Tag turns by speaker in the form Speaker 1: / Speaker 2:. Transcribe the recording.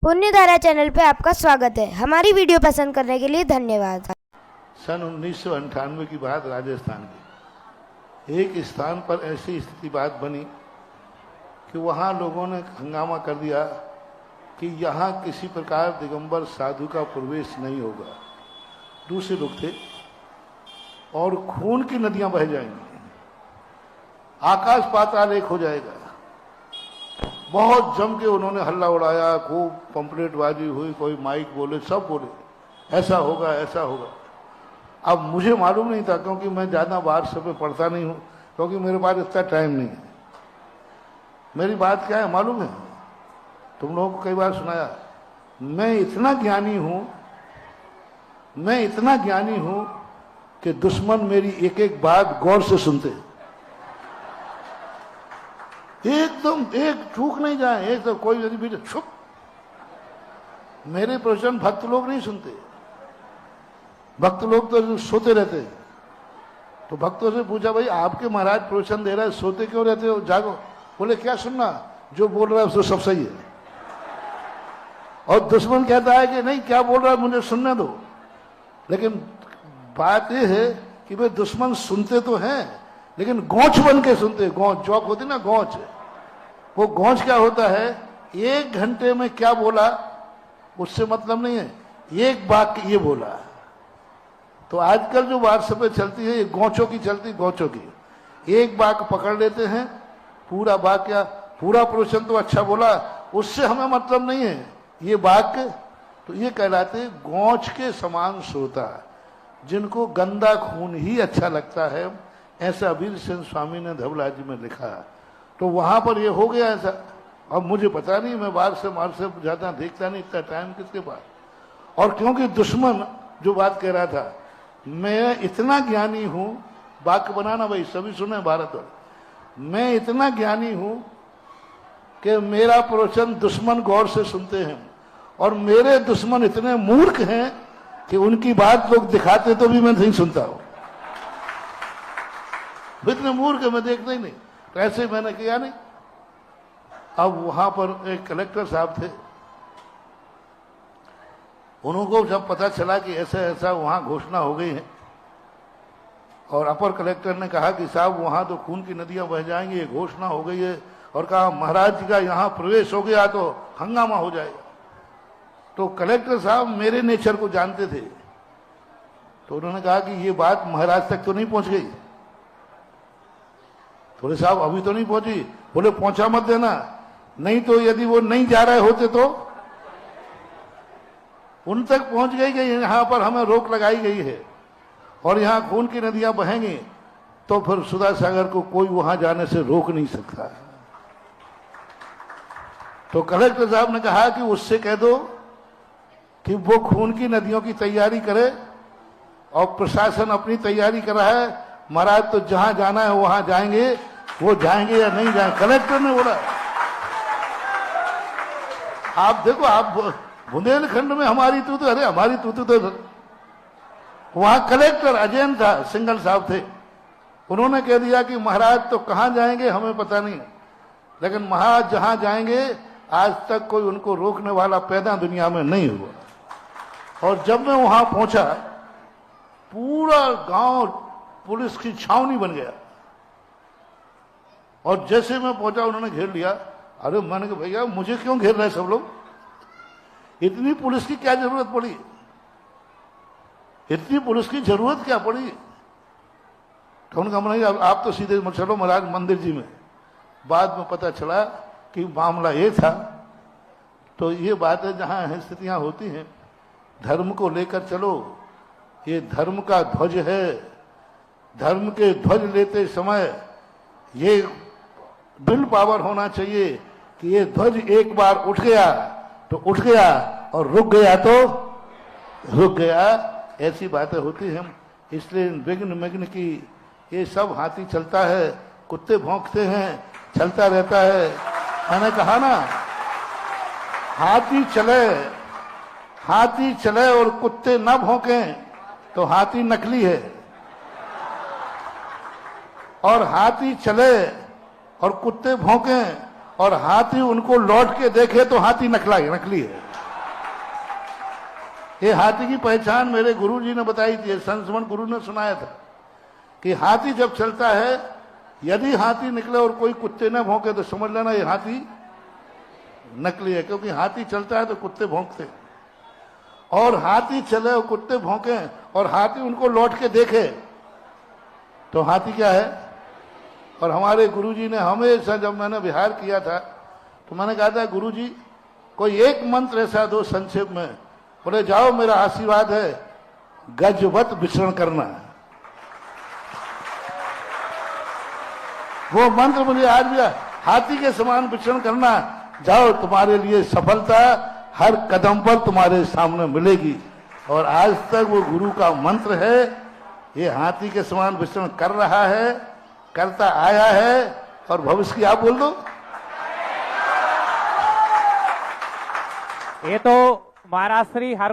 Speaker 1: पुण्यधारा channel पे आपका स्वागत है। हमारी वीडियो पसंद करने के लिए धन्यवाद।
Speaker 2: सन 1998 की बात, राजस्थान की एक स्थान पर ऐसी स्थिति बात बनी कि वहाँ लोगों ने हंगामा कर दिया कि यहाँ किसी प्रकार दिगंबर साधु का प्रवेश नहीं होगा। दूसरे लोग थे और खून की नदियां बह जाएंगी, आकाश पाताल एक हो जाएगा। बहुत जम के उन्होंने हल्ला उड़ाया, खूब पंपलेटबाजी हुई, कोई माइक बोले, सब बोले ऐसा होगा ऐसा होगा। अब मुझे मालूम नहीं था क्योंकि मैं ज़्यादा बाहर सब पढ़ता नहीं हूँ, क्योंकि मेरे पास इतना टाइम नहीं है। मेरी बात क्या है मालूम है? तुम लोगों को कई बार सुनाया, मैं इतना ज्ञानी हूं कि दुश्मन मेरी एक एक बात गौर से सुनते, एकदम एक चूक नहीं जाए, एक तो कोई यदि भी छुप। मेरे प्रवचन भक्त लोग नहीं सुनते, भक्त लोग तो सोते रहते। तो भक्तों से पूछा, भाई आपके महाराज प्रवचन दे रहा है, सोते क्यों रहते हो, जागो। बोले क्या सुनना, जो बोल रहा है उसको सब सही है। और दुश्मन कहता है कि नहीं, क्या बोल रहा है मुझे सुनने दो। लेकिन बात यह है कि भाई दुश्मन सुनते तो हैं, लेकिन गौच बन के सुनते। गौच चौक होती ना, गौच। वो गौच क्या होता है, एक घंटे में क्या बोला उससे मतलब नहीं है, एक वाक्य ये बोला। तो आजकल जो व्हाट्सएप चलती है, ये गौचों की चलती, गौचों की। एक वाक्य पकड़ लेते हैं, पूरा वाक्य, पूरा प्रवचन तो अच्छा बोला, उससे हमें मतलब नहीं है, ये वाक्य तो ये कहलाते गौच के समान श्रोता, जिनको गंदा खून ही अच्छा लगता है। ऐसा वीर सेन स्वामी ने धवला जी में लिखा। तो वहां पर ये हो गया ऐसा। अब मुझे पता नहीं, मैं बाहर से ज्यादा देखता नहीं, इतना टाइम किसके पास। और क्योंकि दुश्मन जो बात कह रहा था, मैं इतना ज्ञानी हूं, वाक्य बनाना भाई सभी सुने भारत, मैं इतना ज्ञानी हूं कि मेरा प्रवचन दुश्मन गौर से सुनते हैं, और मेरे दुश्मन इतने मूर्ख हैं कि उनकी बात लोग दिखाते तो भी मैं नहीं सुनता हूं। इतने मूर्ख है, मैं देखता ही नहीं। तो ऐसे मैंने किया नहीं। अब वहां पर एक कलेक्टर साहब थे, उनको जब पता चला कि ऐसा ऐसा वहां घोषणा हो गई है, और अपर कलेक्टर ने कहा कि साहब वहां तो खून की नदियां बह जाएंगी, ये घोषणा हो गई है, और कहा महाराज जी का यहां प्रवेश हो गया तो हंगामा हो जाएगा। तो कलेक्टर साहब मेरे नेचर को जानते थे, तो उन्होंने कहा कि ये बात महाराज तक तो नहीं पहुंच गई। थोड़े साहब अभी तो नहीं पहुंची। बोले पहुंचा मत देना, नहीं तो यदि वो नहीं जा रहे होते तो उन तक पहुंच गई कि यहां पर हमें रोक लगाई गई है और यहां खून की नदियां बहेंगी, तो फिर सुधा सागर को कोई वहां जाने से रोक नहीं सकता। तो कलेक्टर साहब ने कहा कि उससे कह दो कि वो खून की नदियों की तैयारी करे, और प्रशासन अपनी तैयारी कर रहा है। महाराज तो जहां जाना है वहां जाएंगे, वो जाएंगे या नहीं जाएंगे। कलेक्टर ने बोला, आप देखो, आप बुंदेलखंड में हमारी तूतू, अरे हमारी तूतू तो वहां कलेक्टर अजैन था, सिंगल साहब थे, उन्होंने कह दिया कि महाराज तो कहां जाएंगे हमें पता नहीं, लेकिन महाराज जहां जाएंगे आज तक कोई उनको रोकने वाला पैदा दुनिया में नहीं हुआ। और जब मैं वहां पहुंचा, पूरा गांव पुलिस की छावनी बन गया, और जैसे मैं पहुंचा उन्होंने घेर लिया। अरे मैंने कहा भैया मुझे क्यों घेर रहे सब लोग, इतनी पुलिस की क्या जरूरत पड़ी, इतनी पुलिस की जरूरत क्या पड़ी। तो उन्होंने कहा नहीं, आप तो सीधे चलो महाराज मंदिर जी में। बाद में पता चला कि मामला ये था। तो ये बातें जहां स्थितियां होती हैं, धर्म को लेकर चलो, ये धर्म का ध्वज है। धर्म के ध्वज लेते समय ये विल पावर होना चाहिए कि ये ध्वज एक बार उठ गया तो उठ गया, और रुक गया तो रुक गया। ऐसी बातें होती हैं। इसलिए विघ्न विघ्न की ये सब, हाथी चलता है, कुत्ते भौंकते हैं, चलता रहता है। मैंने कहा ना, हाथी चले और कुत्ते ना भौंकें तो हाथी नकली है, और हाथी चले और कुत्ते भौंके और हाथी उनको लौट के देखे तो हाथी नकली है। ये हाथी की पहचान मेरे गुरु जी ने बताई थी, संस्मरण गुरु ने सुनाया था कि हाथी जब चलता है, यदि हाथी निकले और कोई कुत्ते न भौंके तो समझ लेना ये हाथी नकली है, क्योंकि हाथी चलता है तो कुत्ते भौंकते हैं। और हाथी चले और कुत्ते भौंके और हाथी उनको लौट के देखे तो हाथी क्या है। और हमारे गुरुजी ने हमेशा, जब मैंने विहार किया था तो मैंने कहा था, गुरुजी कोई एक मंत्र ऐसा दो संक्षेप में। बोले जाओ, मेरा आशीर्वाद है, गजवत विचरण करना। वो मंत्र मुझे आज भी, हाथी के समान विचरण करना, जाओ, तुम्हारे लिए सफलता हर कदम पर तुम्हारे सामने मिलेगी। और आज तक वो गुरु का मंत्र है, ये हाथी के समान विचरण कर रहा है, करता आया है। और भविष्य की आप बोल दो।
Speaker 3: ये तो महाराज श्री हर